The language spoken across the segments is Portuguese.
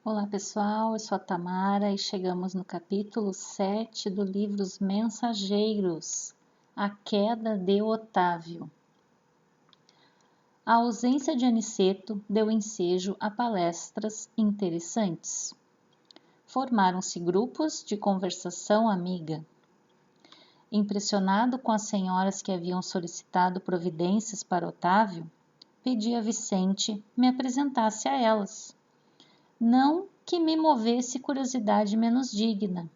Olá pessoal, eu sou a Tamara e chegamos no capítulo 7 do livro Os Mensageiros, A Queda de Otávio. A ausência de Aniceto deu ensejo a palestras interessantes. Formaram-se grupos de conversação amiga. Impressionado com as senhoras que haviam solicitado providências para Otávio, pedi a Vicente me apresentasse a elas. Não que me movesse curiosidade menos digna,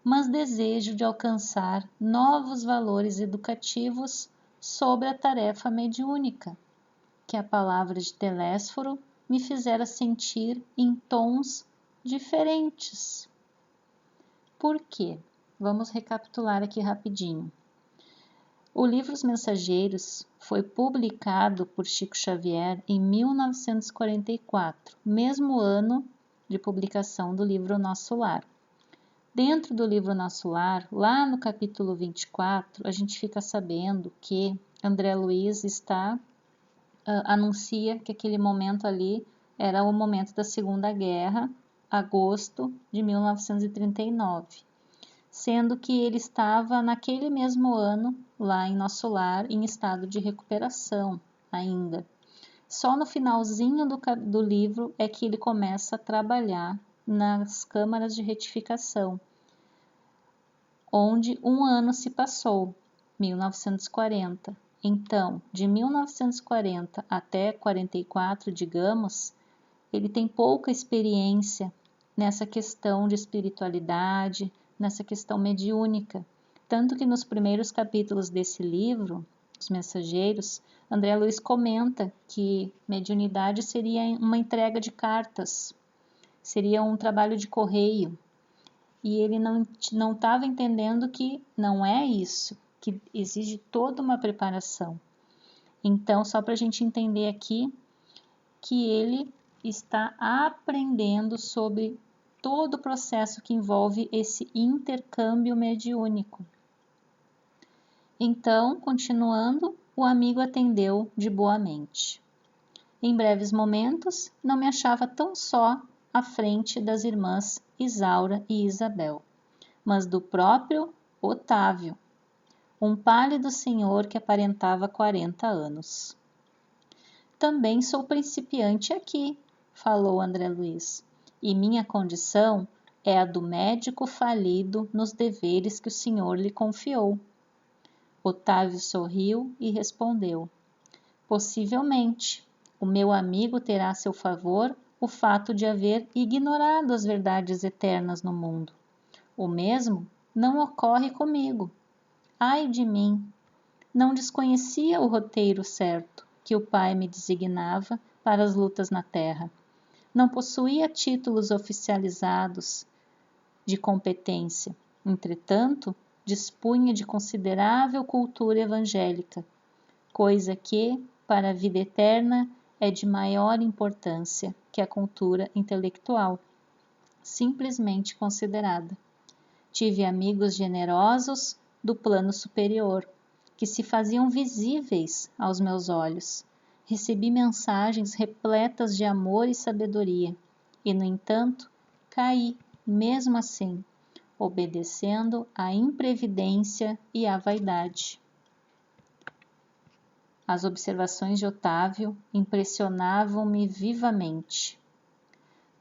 mas desejo de alcançar novos valores educativos sobre a tarefa mediúnica, que a palavra de Telésforo me fizera sentir em tons diferentes. Por quê? Vamos recapitular aqui rapidinho. O livro Os Mensageiros foi publicado por Chico Xavier em 1944, mesmo ano de publicação do livro Nosso Lar. Dentro do livro Nosso Lar, lá no capítulo 24, a gente fica sabendo que André Luiz anuncia que aquele momento ali era o momento da Segunda Guerra, agosto de 1939. Sendo que ele estava naquele mesmo ano, lá em Nosso Lar, em estado de recuperação ainda. Só no finalzinho do livro é que ele começa a trabalhar nas câmaras de retificação, onde um ano se passou, 1940. Então, de 1940 até 44, digamos, ele tem pouca experiência nessa questão de espiritualidade, nessa questão mediúnica. Tanto que nos primeiros capítulos desse livro, Os Mensageiros, André Luiz comenta que mediunidade seria uma entrega de cartas, seria um trabalho de correio. E ele não estava entendendo que não é isso, que exige toda uma preparação. Então, só para a gente entender aqui que ele está aprendendo sobre todo o processo que envolve esse intercâmbio mediúnico. Então, continuando, o amigo atendeu de boa mente. Em breves momentos, não me achava tão só à frente das irmãs Isaura e Isabel, mas do próprio Otávio, um pálido senhor que aparentava 40 anos. Também sou principiante aqui, falou André Luiz, e minha condição é a do médico falido nos deveres que o senhor lhe confiou. Otávio sorriu e respondeu: possivelmente, o meu amigo terá a seu favor o fato de haver ignorado as verdades eternas no mundo. O mesmo não ocorre comigo. Ai de mim! Não desconhecia o roteiro certo que o Pai me designava para as lutas na terra. Não possuía títulos oficializados de competência. Entretanto, dispunha de considerável cultura evangélica, coisa que, para a vida eterna, é de maior importância que a cultura intelectual, simplesmente considerada. Tive amigos generosos do plano superior, que se faziam visíveis aos meus olhos. Recebi mensagens repletas de amor e sabedoria, e, no entanto, caí, mesmo assim, obedecendo à imprevidência e à vaidade. As observações de Otávio impressionavam-me vivamente.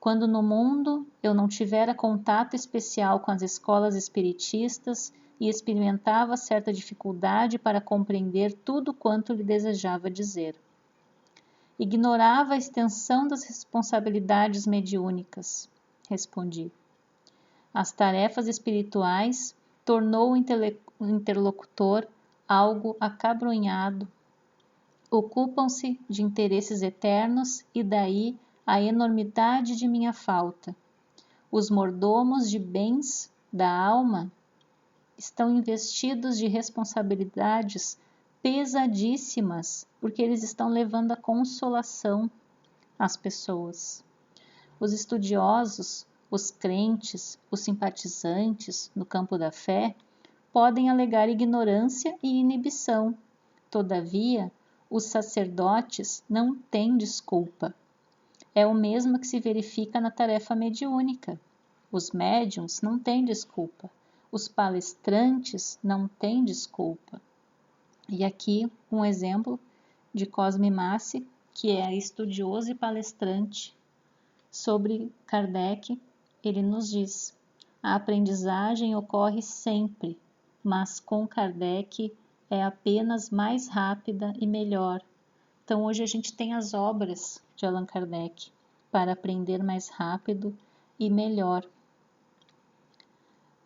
Quando no mundo eu não tivera contato especial com as escolas espiritistas e experimentava certa dificuldade para compreender tudo quanto lhe desejava dizer. Ignorava a extensão das responsabilidades mediúnicas, respondi. As tarefas espirituais tornou o interlocutor algo acabrunhado. Ocupam-se de interesses eternos e daí a enormidade de minha falta. Os mordomos de bens da alma estão investidos de responsabilidades pesadíssimas, porque eles estão levando a consolação às pessoas. Os estudiosos, os crentes, os simpatizantes no campo da fé podem alegar ignorância e inibição. Todavia, os sacerdotes não têm desculpa. é o mesmo que se verifica na tarefa mediúnica. Os médiuns não têm desculpa, os palestrantes não têm desculpa. E aqui um exemplo de Cosme Massi, que é estudioso e palestrante sobre Kardec. Ele nos diz: a aprendizagem ocorre sempre, mas com Kardec é apenas mais rápida e melhor. Então hoje a gente tem as obras de Allan Kardec para aprender mais rápido e melhor.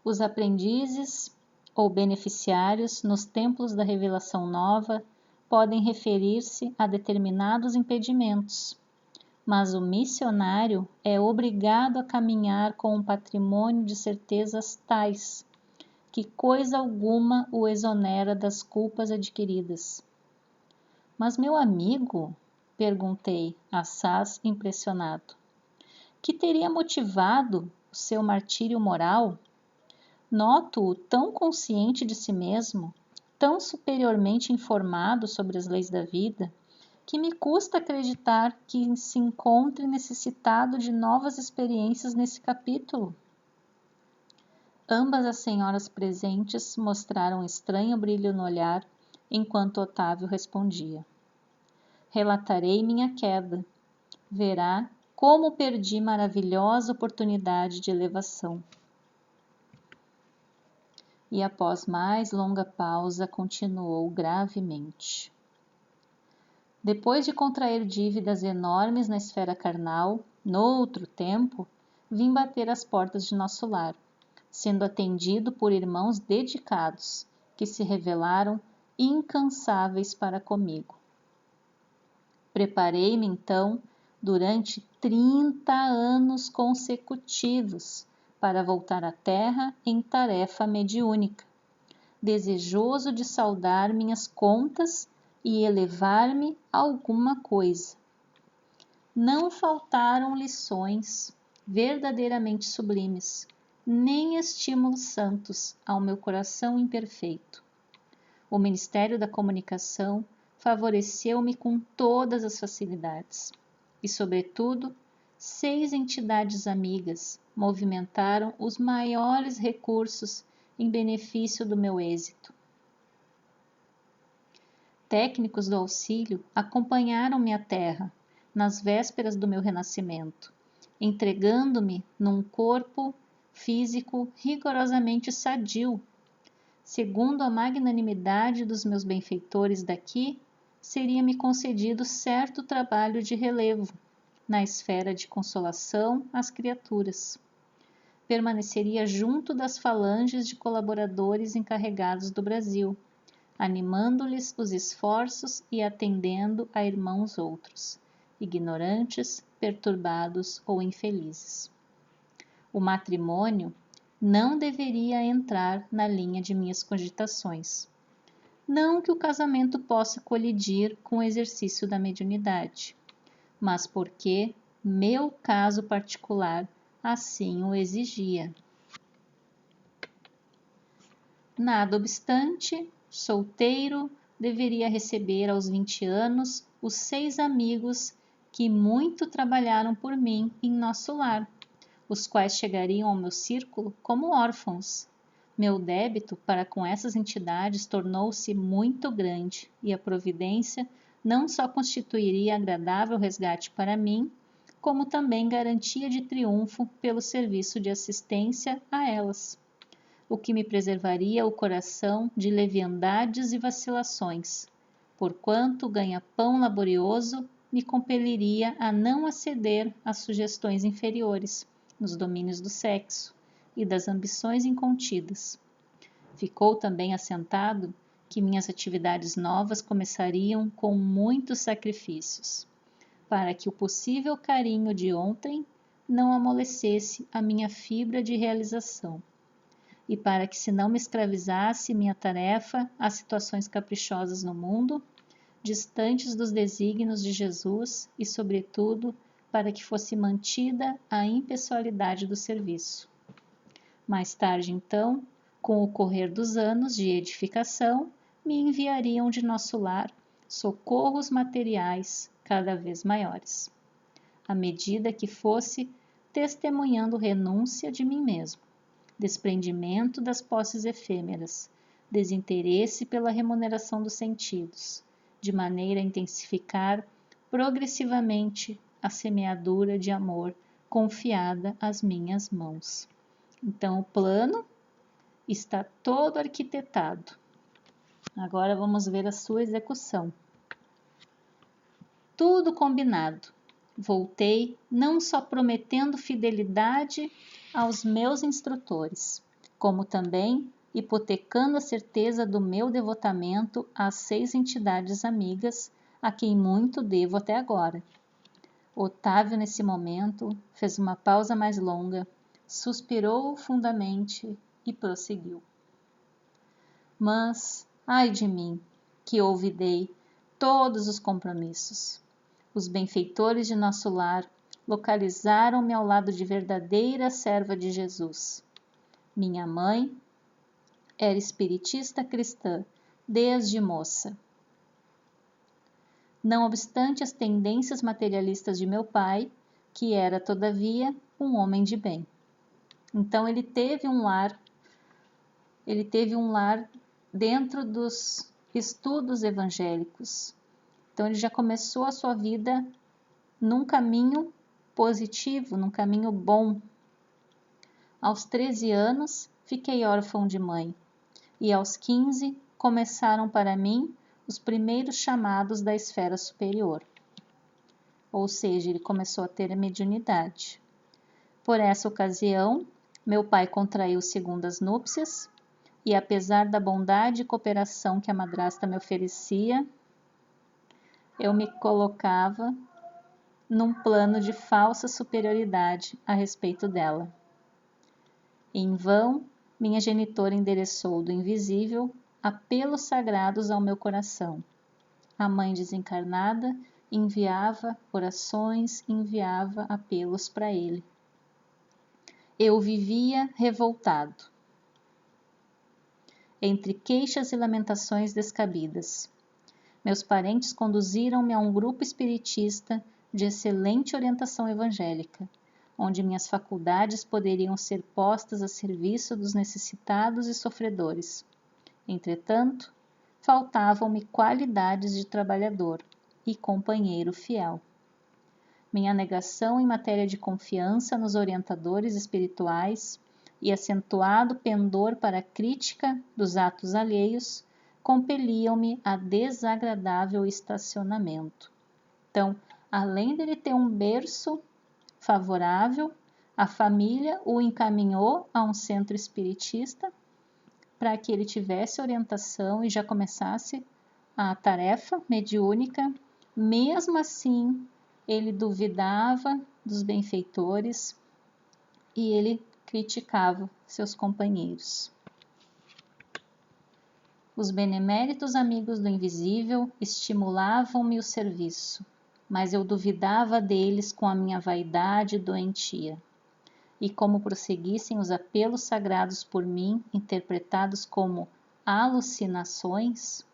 Os aprendizes ou beneficiários nos templos da revelação nova podem referir-se a determinados impedimentos, mas o missionário é obrigado a caminhar com um patrimônio de certezas tais que coisa alguma o exonera das culpas adquiridas. Mas meu amigo, perguntei, assaz impressionado, que teria motivado o seu martírio moral? Noto-o tão consciente de si mesmo, tão superiormente informado sobre as leis da vida, que me custa acreditar que se encontre necessitado de novas experiências nesse capítulo. Ambas as senhoras presentes mostraram um estranho brilho no olhar, enquanto Otávio respondia. Relatarei minha queda. Verá como perdi maravilhosa oportunidade de elevação. E após mais longa pausa, continuou gravemente. Depois de contrair dívidas enormes na esfera carnal, noutro tempo, vim bater às portas de nosso lar, sendo atendido por irmãos dedicados, que se revelaram incansáveis para comigo. Preparei-me, então, durante 30 anos consecutivos, para voltar à Terra em tarefa mediúnica, desejoso de saldar minhas contas e elevar-me a alguma coisa. Não faltaram lições verdadeiramente sublimes, nem estímulos santos ao meu coração imperfeito. O Ministério da Comunicação favoreceu-me com todas as facilidades e, sobretudo, 6 entidades amigas movimentaram os maiores recursos em benefício do meu êxito. Técnicos do auxílio acompanharam-me à terra, nas vésperas do meu renascimento, entregando-me num corpo físico rigorosamente sadio. Segundo a magnanimidade dos meus benfeitores daqui, seria-me concedido certo trabalho de relevo, na esfera de consolação às criaturas. Permaneceria junto das falanges de colaboradores encarregados do Brasil, animando-lhes os esforços e atendendo a irmãos outros, ignorantes, perturbados ou infelizes. O matrimônio não deveria entrar na linha de minhas cogitações. Não que o casamento possa colidir com o exercício da mediunidade, mas porque meu caso particular assim o exigia. Nada obstante, solteiro, deveria receber aos 20 anos os 6 amigos que muito trabalharam por mim em nosso lar, os quais chegariam ao meu círculo como órfãos. Meu débito para com essas entidades tornou-se muito grande e a providência não só constituiria agradável resgate para mim, como também garantia de triunfo pelo serviço de assistência a elas, o que me preservaria o coração de leviandades e vacilações, porquanto o ganha-pão laborioso me compeliria a não aceder às sugestões inferiores nos domínios do sexo e das ambições incontidas. Ficou também assentado que minhas atividades novas começariam com muitos sacrifícios, para que o possível carinho de ontem não amolecesse a minha fibra de realização, e para que se não me escravizasse minha tarefa a situações caprichosas no mundo, distantes dos desígnios de Jesus e, sobretudo, para que fosse mantida a impessoalidade do serviço. Mais tarde, então, com o correr dos anos de edificação, me enviariam de nosso lar socorros materiais cada vez maiores. à medida que fosse testemunhando renúncia de mim mesmo, desprendimento das posses efêmeras, desinteresse pela remuneração dos sentidos, de maneira a intensificar progressivamente a semeadura de amor confiada às minhas mãos. Então, o plano está todo arquitetado. Agora vamos ver a sua execução. Tudo combinado. Voltei não só prometendo fidelidade aos meus instrutores, como também hipotecando a certeza do meu devotamento às 6 entidades amigas a quem muito devo até agora. Otávio, nesse momento, fez uma pausa mais longa, suspirou fundamente e prosseguiu. Mas, ai de mim, que olvidei todos os compromissos. Os benfeitores de nosso lar localizaram-me ao lado de verdadeira serva de Jesus. Minha mãe era espiritista cristã desde moça. Não obstante as tendências materialistas de meu pai, que era, todavia, um homem de bem. Então ele teve um lar dentro dos estudos evangélicos. Então ele já começou a sua vida num caminho positivo, num caminho bom. Aos 13 anos, fiquei órfão de mãe, e aos 15 começaram para mim os primeiros chamados da esfera superior. Ou seja, ele começou a ter a mediunidade. Por essa ocasião, meu pai contraiu segundas núpcias, e apesar da bondade e cooperação que a madrasta me oferecia, eu me colocava num plano de falsa superioridade a respeito dela. Em vão, minha genitora endereçou do invisível apelos sagrados ao meu coração. A mãe desencarnada enviava orações, enviava apelos para ele. Eu vivia revoltado, entre queixas e lamentações descabidas. Meus parentes conduziram-me a um grupo espiritista de excelente orientação evangélica, onde minhas faculdades poderiam ser postas a serviço dos necessitados e sofredores. Entretanto, faltavam-me qualidades de trabalhador e companheiro fiel. Minha negação em matéria de confiança nos orientadores espirituais e acentuado pendor para a crítica dos atos alheios compeliam-me a desagradável estacionamento. Então, além dele ter um berço favorável, a família o encaminhou a um centro espiritista para que ele tivesse orientação e já começasse a tarefa mediúnica. Mesmo assim, ele duvidava dos benfeitores e ele criticava seus companheiros. Os beneméritos amigos do invisível estimulavam-me o serviço, mas eu duvidava deles com a minha vaidade doentia. E como prosseguissem os apelos sagrados por mim, interpretados como alucinações,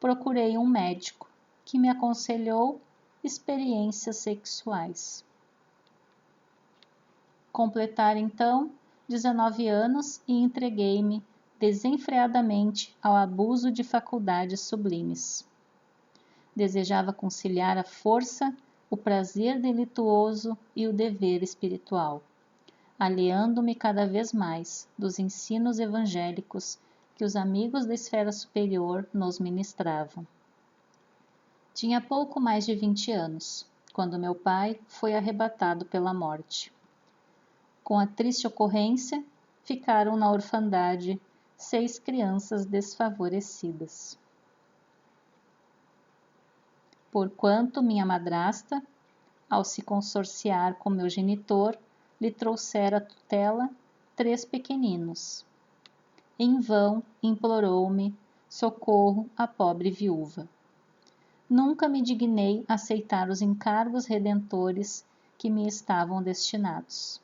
procurei um médico que me aconselhou experiências sexuais. Completar então 19 anos e entreguei-me desenfreadamente ao abuso de faculdades sublimes. Desejava conciliar a força, o prazer delituoso e o dever espiritual, aliando-me cada vez mais dos ensinos evangélicos que os amigos da esfera superior nos ministravam. Tinha pouco mais de 20 anos, quando meu pai foi arrebatado pela morte. Com a triste ocorrência, ficaram na orfandade 6 crianças desfavorecidas. Porquanto minha madrasta, ao se consorciar com meu genitor, lhe trouxera a tutela 3 pequeninos. Em vão implorou-me socorro a pobre viúva. Nunca me dignei aceitar os encargos redentores que me estavam destinados.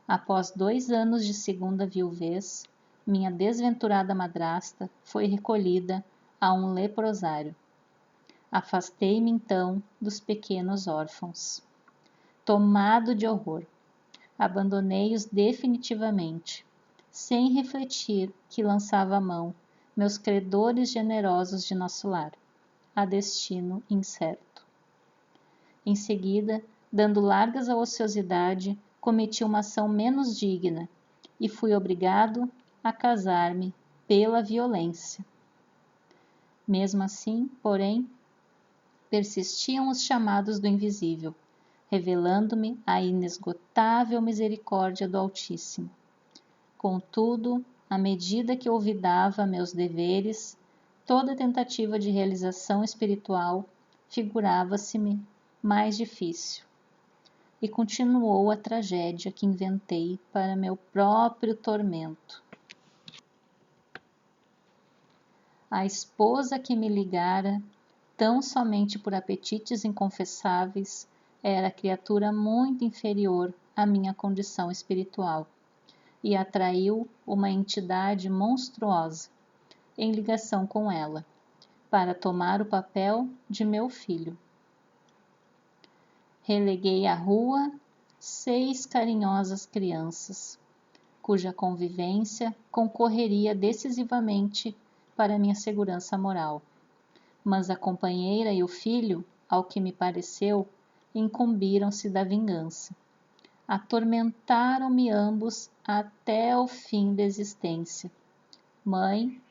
Após 2 anos de segunda viuvez, minha desventurada madrasta foi recolhida a um leprosário. Afastei-me então dos pequenos órfãos. Tomado de horror, abandonei-os definitivamente, sem refletir que lançava a mão, meus credores generosos de nosso lar, a destino incerto. Em seguida, dando largas à ociosidade, cometi uma ação menos digna e fui obrigado a casar-me pela violência. Mesmo assim, porém, persistiam os chamados do invisível, revelando-me a inesgotável misericórdia do Altíssimo. Contudo, à medida que olvidava meus deveres, toda tentativa de realização espiritual figurava-se-me mais difícil, e continuou a tragédia que inventei para meu próprio tormento. A esposa que me ligara, tão somente por apetites inconfessáveis, era criatura muito inferior à minha condição espiritual, e atraiu uma entidade monstruosa, em ligação com ela, para tomar o papel de meu filho. Releguei à rua 6 carinhosas crianças, cuja convivência concorreria decisivamente para minha segurança moral. Mas a companheira e o filho, ao que me pareceu, incumbiram-se da vingança. Atormentaram-me ambos até o fim da existência, mãe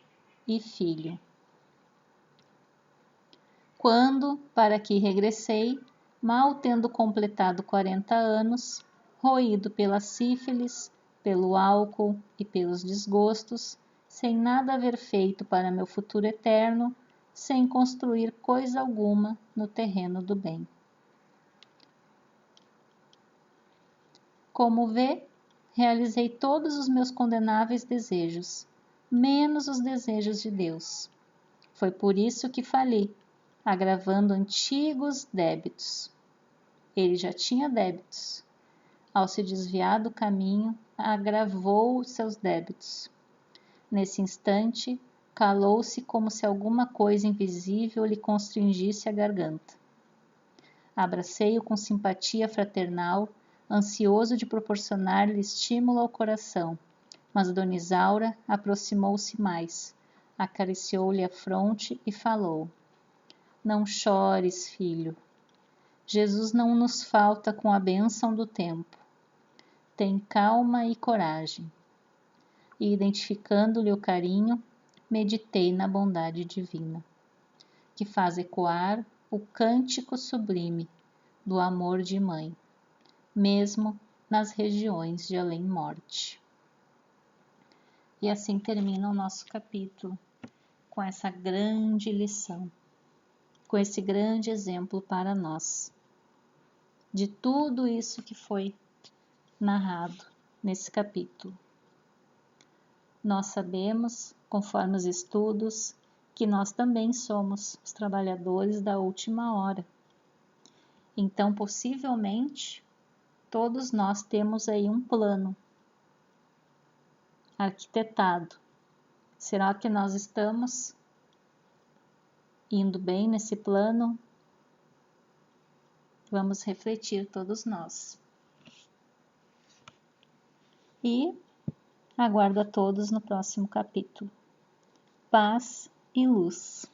e filho. Quando, para que regressei, mal tendo completado 40 anos, roído pela sífilis, pelo álcool e pelos desgostos, sem nada haver feito para meu futuro eterno, sem construir coisa alguma no terreno do bem. Como vê, realizei todos os meus condenáveis desejos, menos os desejos de Deus. Foi por isso que falhei, agravando antigos débitos. Ele já tinha débitos. Ao se desviar do caminho, agravou os seus débitos. Nesse instante, calou-se como se alguma coisa invisível lhe constringisse a garganta. Abracei-o com simpatia fraternal, ansioso de proporcionar-lhe estímulo ao coração, mas Dona Isaura aproximou-se mais, acariciou-lhe a fronte e falou: Não chores, filho. Jesus não nos falta com a bênção do tempo. Tem calma e coragem. E, identificando-lhe o carinho, meditei na bondade divina, que faz ecoar o cântico sublime do amor de mãe, mesmo nas regiões de além-morte. E assim termina o nosso capítulo, com essa grande lição, com esse grande exemplo para nós, de tudo isso que foi narrado nesse capítulo. Nós sabemos, conforme os estudos, que nós também somos os trabalhadores da última hora. Então, possivelmente, todos nós temos aí um plano arquitetado. Será que nós estamos indo bem nesse plano? Vamos refletir todos nós. E aguardo a todos no próximo capítulo. Paz e luz.